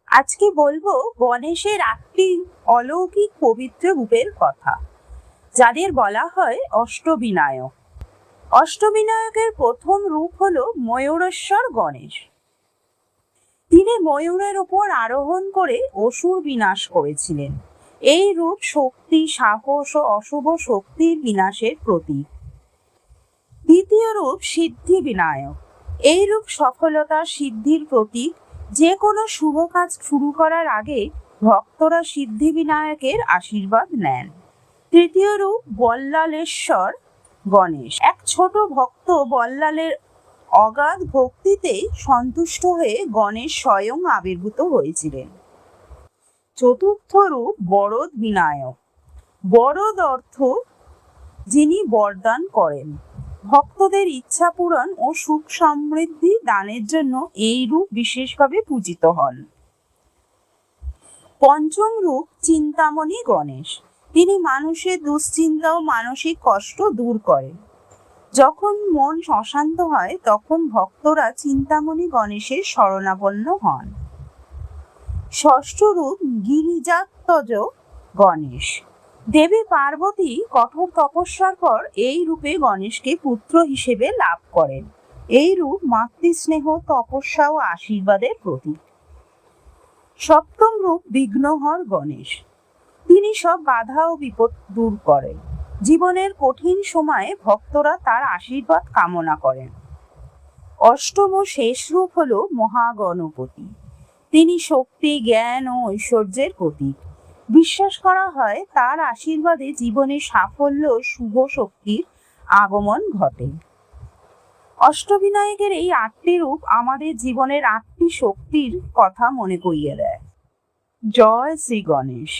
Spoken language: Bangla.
আজকে বলবো গণেশের ৮টি অলৌকিক পবিত্র রূপের কথা, যাদের বলা হয় অষ্টবিনায়ক। অষ্টবিনায়কের প্রথম রূপ হলো ময়ূরেশ্বর গণেশ। তিনি ময়ূরের উপর আরোহণ করে অসুর বিনাশ করেছিলেন। এই রূপ শক্তি, সাহস ও অশুভ শক্তির বিনাশের প্রতীক। দ্বিতীয় রূপ সিদ্ধি বিনায়ক। এই রূপ সফলতা, সিদ্ধির প্রতীক। যে কোনো শুভ কাজ শুরু করার আগে ভক্তরা সিদ্ধি বিনায়কের আশীর্বাদ নেন। তৃতীয় রূপ বল্লালেশ্বর গণেশ। এক ছোট ভক্ত বল্লালের অগাধ ভক্তিতে সন্তুষ্ট হয়ে গণেশ স্বয়ং আবির্ভূত হয়েছিলেন। চতুর্থ রূপ বরদ বিনায়ক। বরদ অর্থ যিনি বরদান করেন। ভক্তদের ইচ্ছা পূরণ ও সুখ সমৃদ্ধি দানের জন্য এই রূপ বিশেষভাবে পূজিত হন। পঞ্চম রূপ চিন্তামণি গণেশ। তিনি মানুষের দুশ্চিন্তা ও মানসিক কষ্ট দূর করেন। যখন মন অশান্ত হয় তখন ভক্তরা চিন্তামণি গণেশের শরণাপন্ন হন। ষষ্ঠ রূপ গিরিজাত্মজ গণেশ। দেবী পার্বতী কঠোর তপস্যার পর এই রূপে গণেশকে পুত্র হিসেবে লাভ করেন। এই রূপ মাতৃস্নেহ, তপস্যা ও আশীর্বাদের প্রতীক। সপ্তম রূপ বিঘ্নহর গণেশ। তিনি সব বাধা ও বিপদ দূর করেন। জীবনের কঠিন সময়ে ভক্তরা তার আশীর্বাদ কামনা করেন। অষ্টম ও শেষ রূপ হল মহাগণপতি। তিনি শক্তি, জ্ঞান ও ঐশ্বর্যের প্রতীক। বিশ্বাস করা হয় তার আশীর্বাদে জীবনে সাফল্য ও শুভ শক্তির আগমন ঘটে। অষ্টবিনায়কের এই ৮টি রূপ আমাদের জীবনের ৮টি শক্তির কথা মনে করিয়ে দেয়। জয় শ্রী গণেশ।